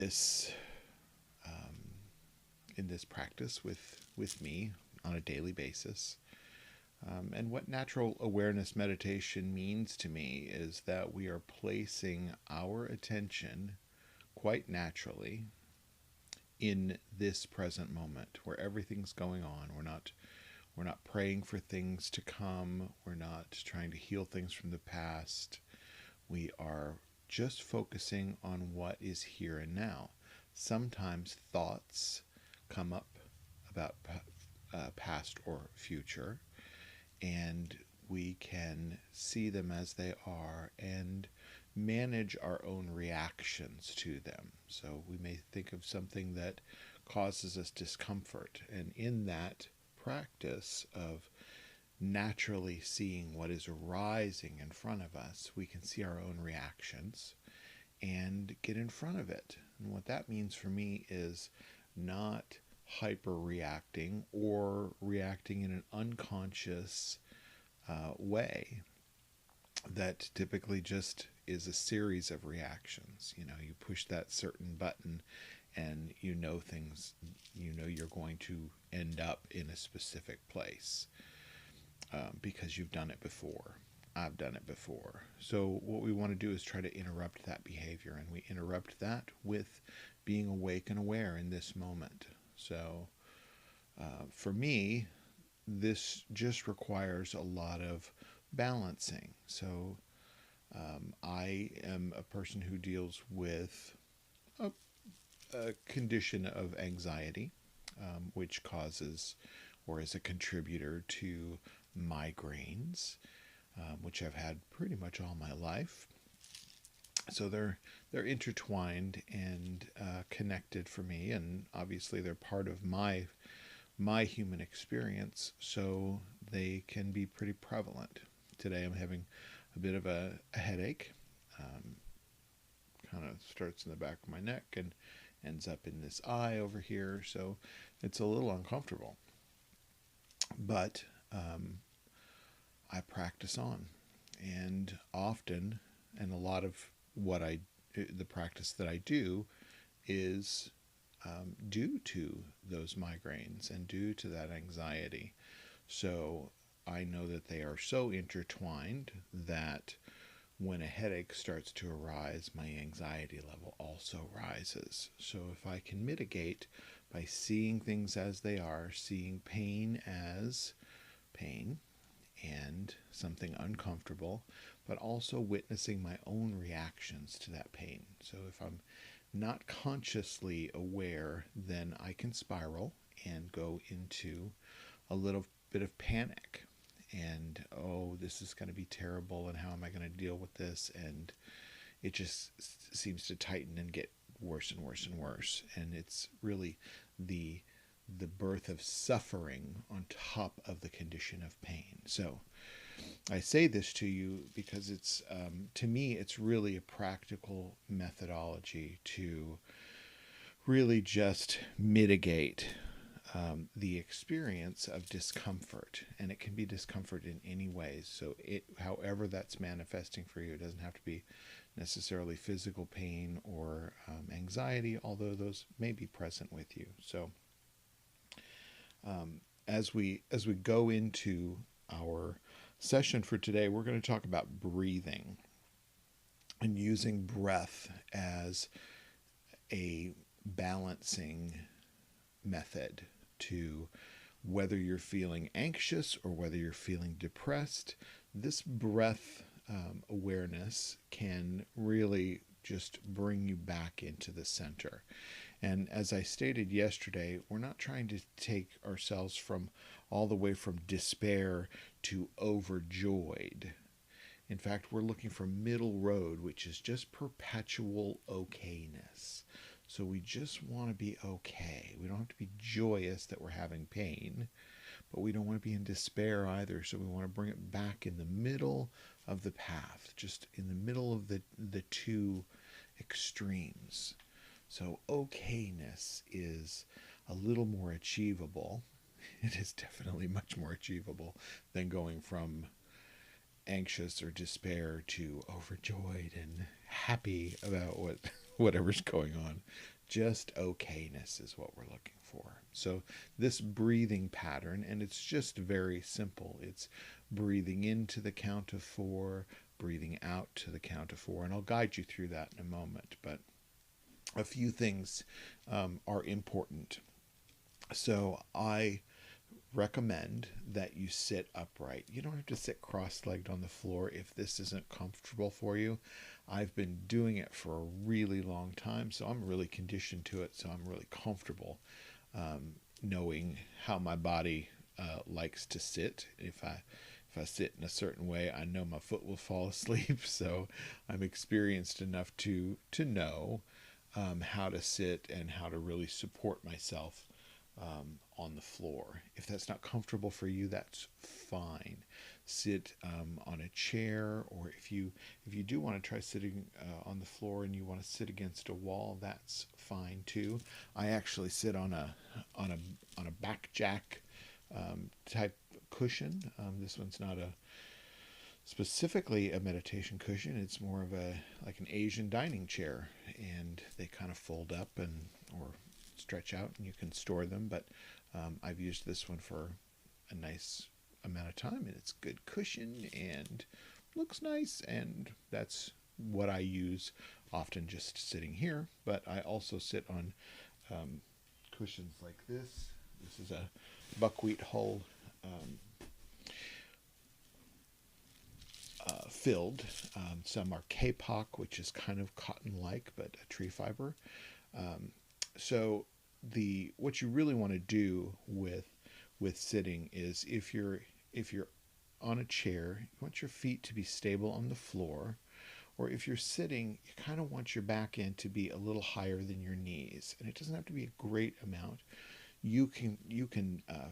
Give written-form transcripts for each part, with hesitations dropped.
this um, in this practice with me on a daily basis. And what natural awareness meditation means to me is that we are placing our attention quite naturally in this present moment where everything's going on. We're not praying for things to come. We're not trying to heal things from the past. We are just focusing on what is here and now. Sometimes thoughts come up about past or future, and we can see them as they are and manage our own reactions to them. So we may think of something that causes us discomfort, and in that practice of naturally seeing what is arising in front of us, we can see our own reactions and get in front of it. And what that means for me is not hyper reacting or reacting in an unconscious way that typically just is a series of reactions. You push that certain button and you're going to end up in a specific place because you've done it before. I've done it before. So what we want to do is try to interrupt that behavior, and we interrupt that with being awake and aware in this moment. So for me, this just requires a lot of balancing. So I am a person who deals with a condition of anxiety, which causes or is a contributor to migraines, which I've had pretty much all my life. So they're intertwined and connected for me, and obviously they're part of my human experience, so they can be pretty prevalent. Today I'm having a bit of a headache. Kind of starts in the back of my neck and ends up in this eye over here, so it's a little uncomfortable. But I practice on, and often, and a lot of the practice that I do is due to those migraines and due to that anxiety. So I know that they are so intertwined that when a headache starts to arise, my anxiety level also rises. So if I can mitigate by seeing things as they are, seeing pain as pain and something uncomfortable, but also witnessing my own reactions to that pain. So if I'm not consciously aware, then I can spiral and go into a little bit of panic. And, oh, this is going to be terrible, and how am I going to deal with this? And it just seems to tighten and get worse and worse and worse. And it's really the birth of suffering on top of the condition of pain. So I say this to you because it's to me, it's really a practical methodology to really just mitigate the experience of discomfort. And it can be discomfort in any ways. So however that's manifesting for you, it doesn't have to be necessarily physical pain or anxiety, although those may be present with you. So as we go into our session for today, we're going to talk about breathing and using breath as a balancing method to whether you're feeling anxious or whether you're feeling depressed. This breath awareness can really just bring you back into the center. And as I stated yesterday, we're not trying to take ourselves from all the way from despair to overjoyed. In fact, we're looking for middle road, which is just perpetual okayness. So we just want to be okay. We don't have to be joyous that we're having pain, but we don't want to be in despair either. So we want to bring it back in the middle of the path, just in the middle of the two extremes. So okayness is a little more achievable. It is definitely much more achievable than going from anxious or despair to overjoyed and happy about whatever's going on. Just okayness is what we're looking for. So this breathing pattern, and it's just very simple. It's breathing into the count of 4, breathing out to the count of 4, and I'll guide you through that in a moment. But a few things are important. So I recommend that you sit upright. You don't have to sit cross-legged on the floor if this isn't comfortable for you. I've been doing it for a really long time, so I'm really conditioned to it, so I'm really comfortable knowing how my body likes to sit. If I sit in a certain way, I know my foot will fall asleep, so I'm experienced enough to know how to sit and how to really support myself on the floor. If that's not comfortable for you, that's fine. Sit on a chair, or if you do want to try sitting on the floor and you want to sit against a wall, that's fine too. I actually sit on a back jack type cushion. This one's not specifically a meditation cushion. It's more of like an Asian dining chair, and they kind of fold up or stretch out, and you can store them. But I've used this one for a nice amount of time, and it's good cushion and looks nice, and that's what I use often, just sitting here. But I also sit on cushions like this. This is a buckwheat hull filled. Some are kapok, which is kind of cotton-like, but a tree fiber. So what you really want to do with sitting is, if you're on a chair, you want your feet to be stable on the floor, or if you're sitting, you kind of want your back end to be a little higher than your knees, and it doesn't have to be a great amount. You can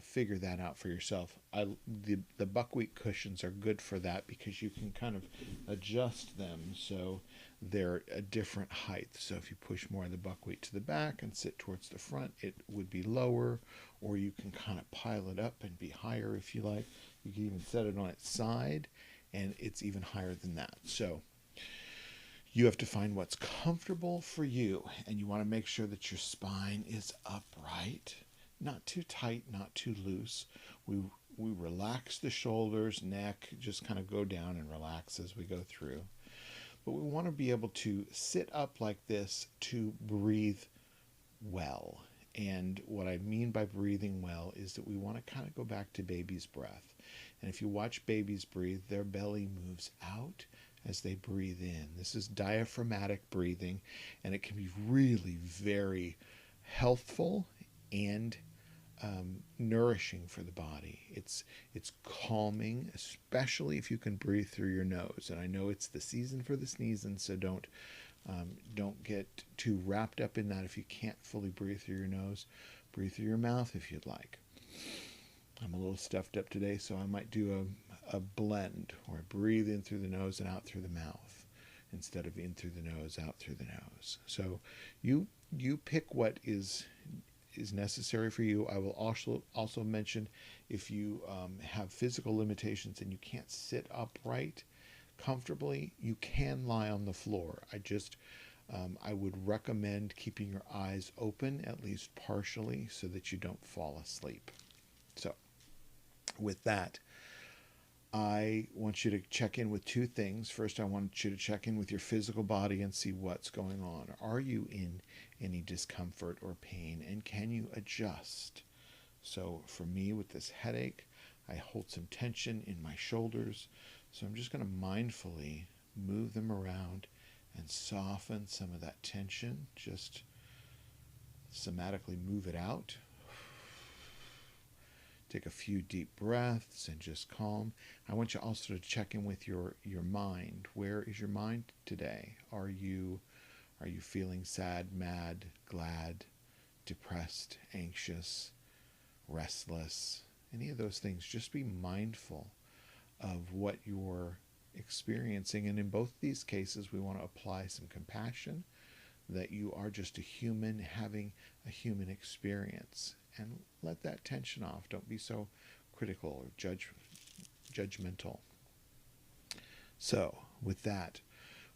figure that out for yourself. The buckwheat cushions are good for that, because you can kind of adjust them so they're a different height. So if you push more of the buckwheat to the back and sit towards the front, it would be lower, or you can kind of pile it up and be higher if you like. You can even set it on its side, and it's even higher than that. So you have to find what's comfortable for you, and you want to make sure that your spine is upright. Not too tight, not too loose. We relax the shoulders, neck, just kind of go down and relax as we go through. But we want to be able to sit up like this to breathe well. And what I mean by breathing well is that we want to kind of go back to baby's breath. And if you watch babies breathe, their belly moves out as they breathe in. This is diaphragmatic breathing, and it can be really very healthful and nourishing for the body. It's calming, especially if you can breathe through your nose. And I know it's the season for the sneezing, so don't get too wrapped up in that. If you can't fully breathe through your nose, breathe through your mouth if you'd like. I'm a little stuffed up today, so I might do a blend where I breathe in through the nose and out through the mouth, instead of in through the nose, out through the nose. So you pick what is necessary for you. I will also mention, if you have physical limitations and you can't sit upright comfortably, you can lie on the floor. I would recommend keeping your eyes open, at least partially, so that you don't fall asleep. So with that, I want you to check in with two things. First, I want you to check in with your physical body and see what's going on. Are you in any discomfort or pain, and can you adjust? So for me, with this headache, I hold some tension in my shoulders. So I'm just going to mindfully move them around and soften some of that tension. Just somatically move it out. Take a few deep breaths and just calm. I want you also to check in with your mind. Where is your mind today? Are you feeling sad, mad, glad, depressed, anxious, restless? Any of those things. Just be mindful of what you're experiencing. And in both these cases, we want to apply some compassion, that you are just a human having a human experience. And let that tension off. Don't be so critical or judgmental. So with that,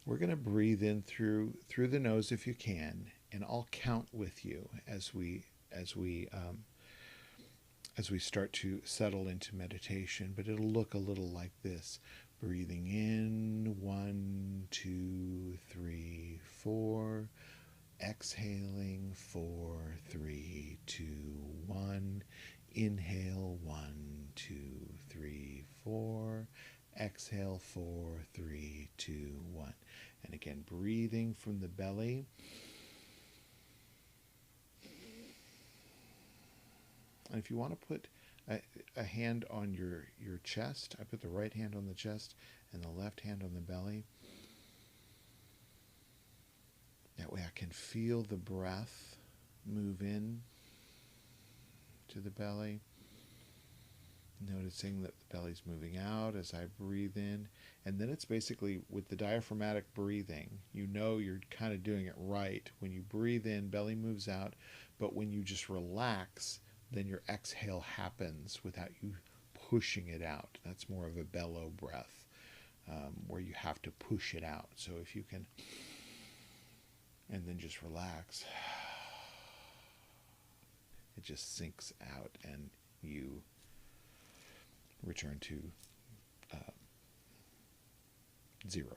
We're going to breathe in through the nose if you can, and I'll count with you as we start to settle into meditation. But it'll look a little like this: breathing in 1, 2, 3, 4. Exhaling 4, 3, 2, 1. Inhale 1, 2, 3, 4. Exhale 4, 3, 2, 1. And again, breathing from the belly. And if you want to put a hand on your chest, I put the right hand on the chest and the left hand on the belly. That way I can feel the breath move in to the belly. Noticing that the belly's moving out as I breathe in. And then it's basically with the diaphragmatic breathing, you know you're kind of doing it right. When you breathe in, belly moves out. But when you just relax, then your exhale happens without you pushing it out. That's more of a bellow breath, where you have to push it out. So if you can... and then just relax. It just sinks out and you return to zero.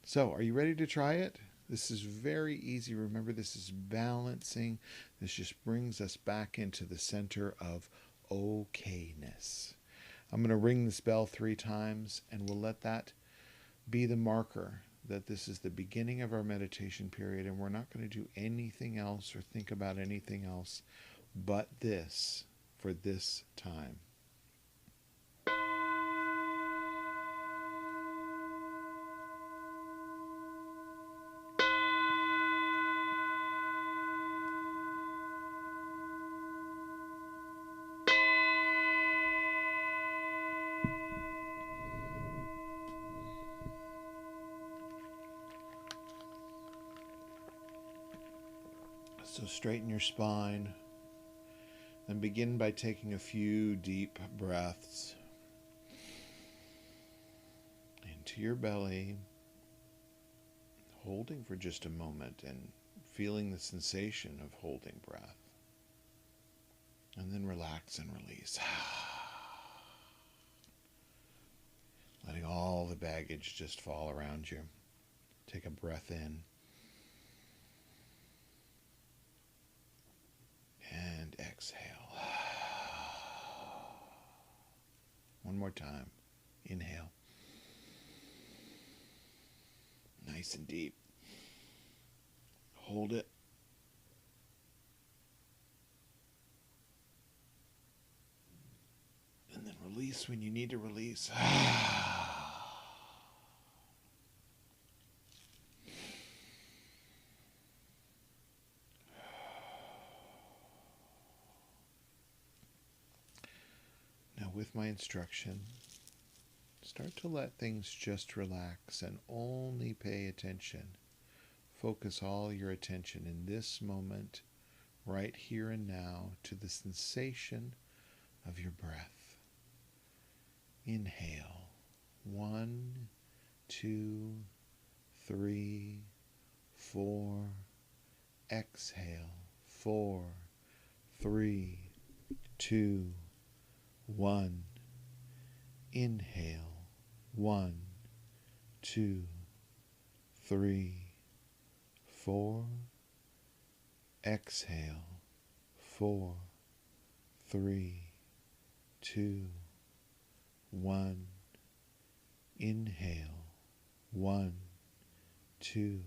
So, are you ready to try it? This is very easy. Remember, this is balancing. This just brings us back into the center of okayness. I'm going to ring this bell 3 times, and we'll let that be the marker that this is the beginning of our meditation period, and we're not going to do anything else or think about anything else but this for this time. So straighten your spine and begin by taking a few deep breaths into your belly, holding for just a moment and feeling the sensation of holding breath. And then relax and release. Letting all the baggage just fall around you. Take a breath in. And exhale. One more time. Inhale. Nice and deep. Hold it. And then release when you need to release. Now, with my instruction, start to let things just relax and only pay attention. Focus all your attention in this moment, right here and now, to the sensation of your breath. Inhale. 1, 2, 3, 4. Exhale. 4, 3, 2, 1. Inhale. 1, 2, 3, 4. Exhale. 4, 3, 2, 1. Inhale. 1, 2,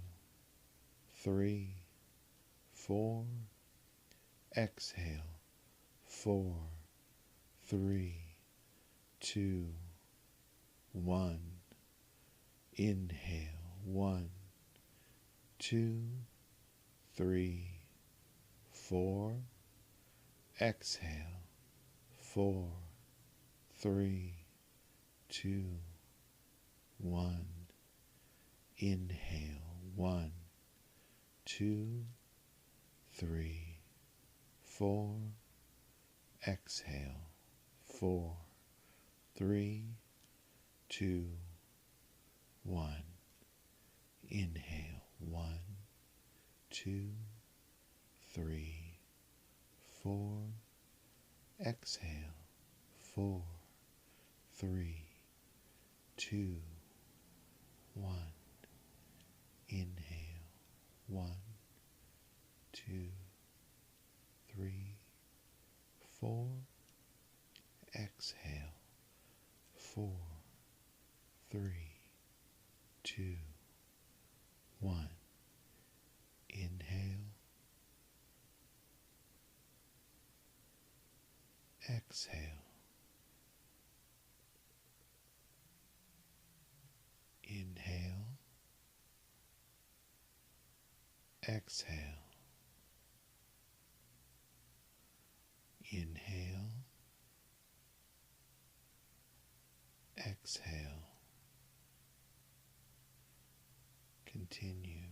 3, 4. Exhale. 4, 3, 2, 1. Inhale. 1, 2, 3, 4. Exhale. 4, 3, 2, 1. Inhale. 1, 2, 3, 4. Exhale. 4, 3, 2, 1. Inhale. 1, 2, 3, 4. Exhale. 4, 3, 2, 1. Inhale. 1, 2, 3, 4. Exhale. 4, 3, 2, 1. Inhale. Exhale. Inhale. Exhale. Inhale. Exhale. Continue.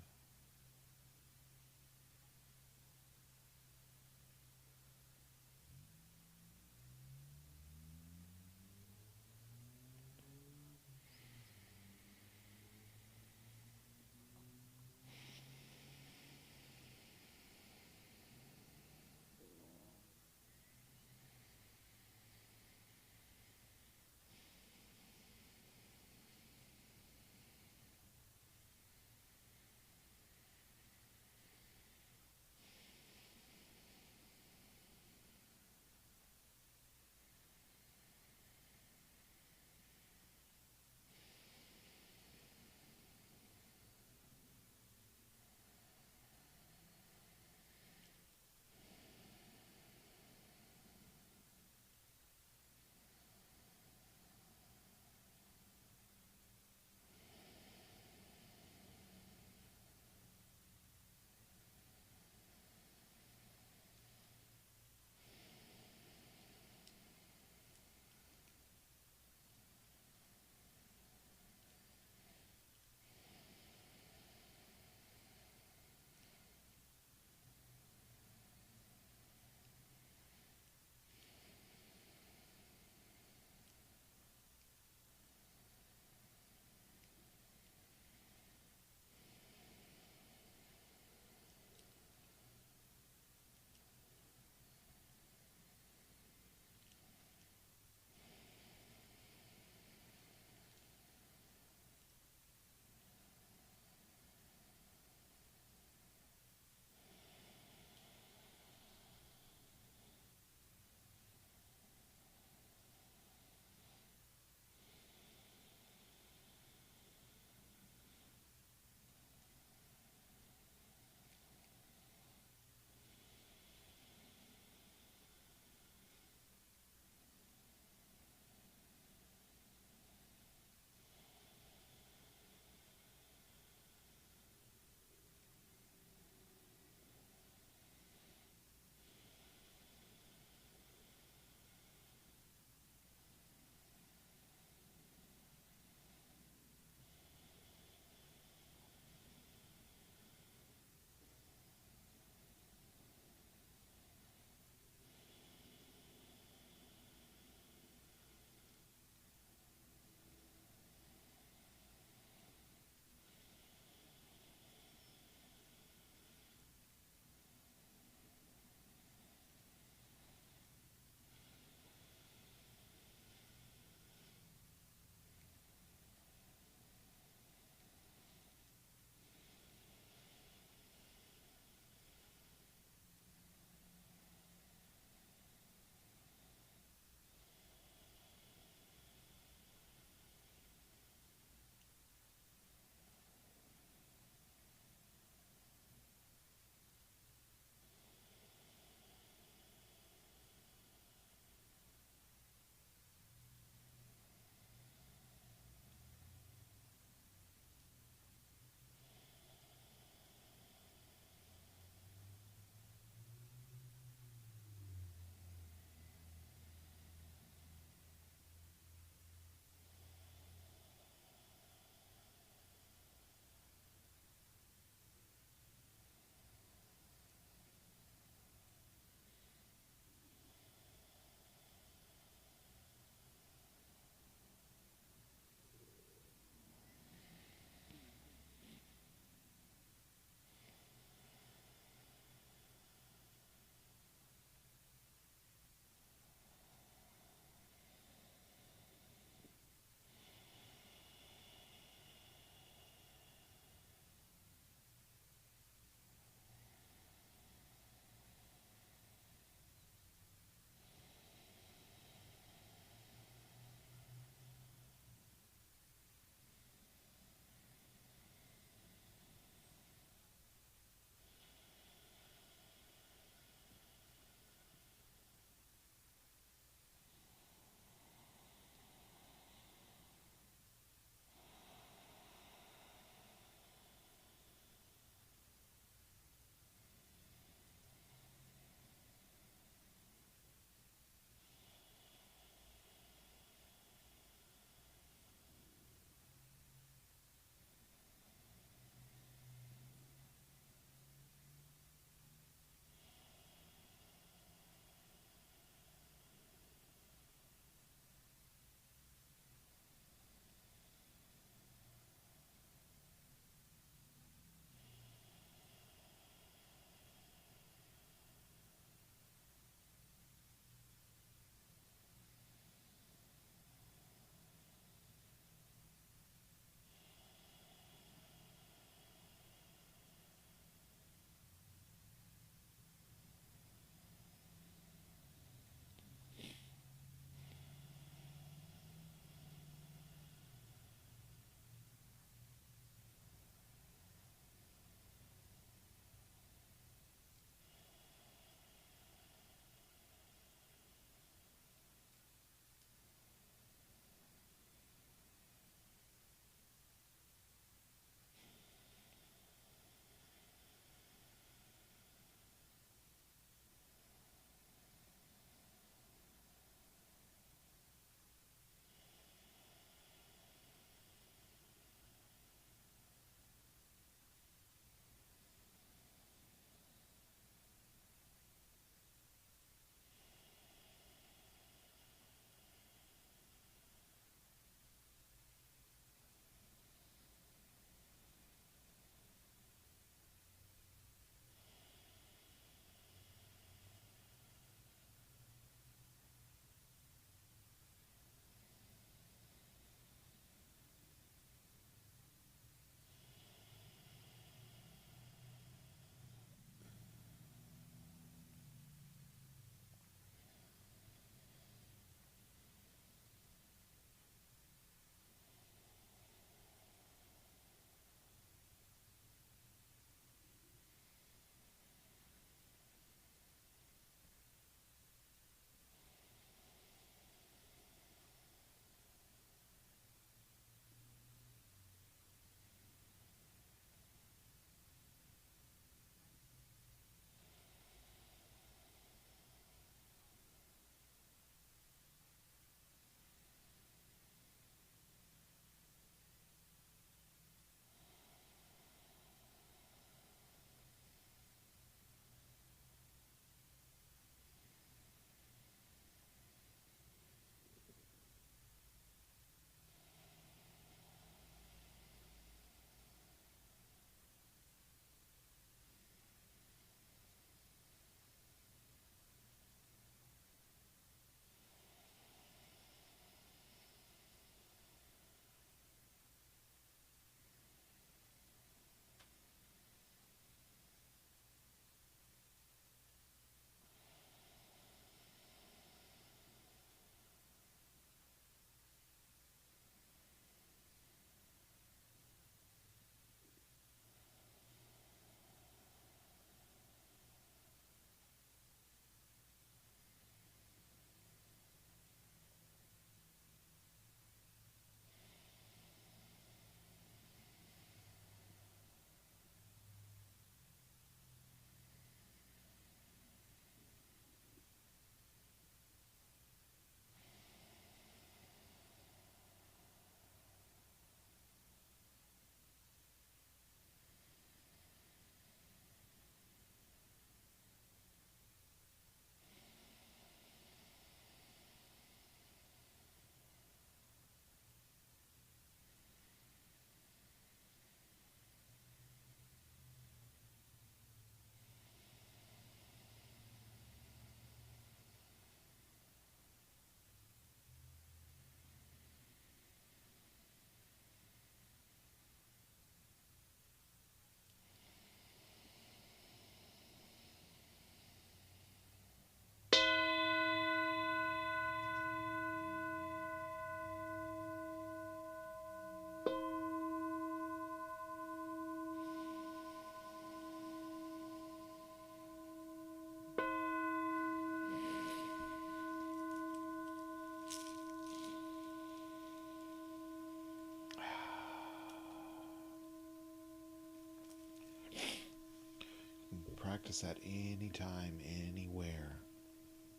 practice that anytime, anywhere.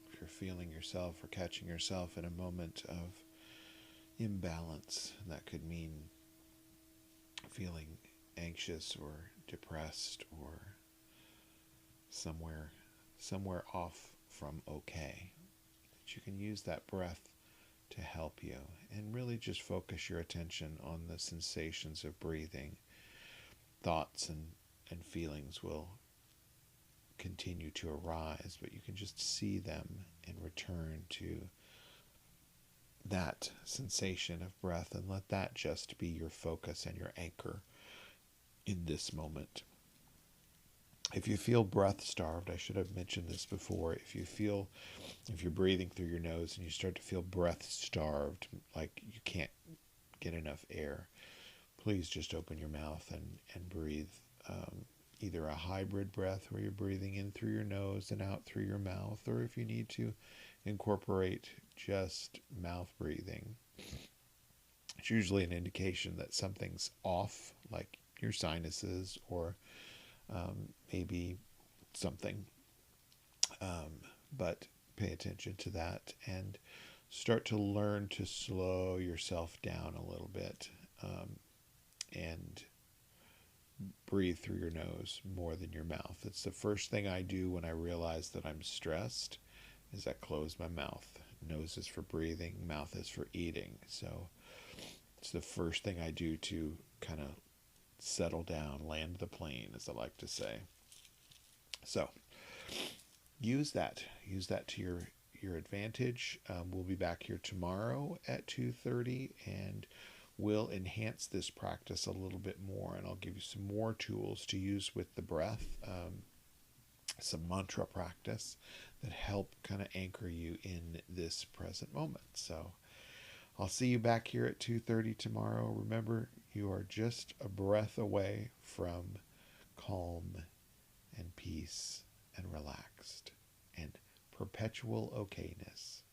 If you're feeling yourself or catching yourself in a moment of imbalance, that could mean feeling anxious or depressed or somewhere off from okay, that you can use that breath to help you, and really just focus your attention on the sensations of breathing. Thoughts and feelings will continue to arise, but you can just see them and return to that sensation of breath and let that just be your focus and your anchor in this moment. If you feel breath starved, I should have mentioned this before, if you're breathing through your nose and you start to feel breath starved, like you can't get enough air, please just open your mouth and breathe, either a hybrid breath where you're breathing in through your nose and out through your mouth, or if you need to incorporate just mouth breathing. It's usually an indication that something's off, like your sinuses or maybe something. But pay attention to that and start to learn to slow yourself down a little bit, and breathe through your nose more than your mouth. It's the first thing I do when I realize that I'm stressed, is I close my mouth. Nose is for breathing, mouth is for eating. So it's the first thing I do to kind of settle down, land the plane, as I like to say. So use that to your advantage. We'll be back here tomorrow at 2:30, and we'll enhance this practice a little bit more, and I'll give you some more tools to use with the breath, some mantra practice that help kind of anchor you in this present moment. So I'll see you back here at 2:30 tomorrow. Remember, you are just a breath away from calm and peace and relaxed and perpetual okayness.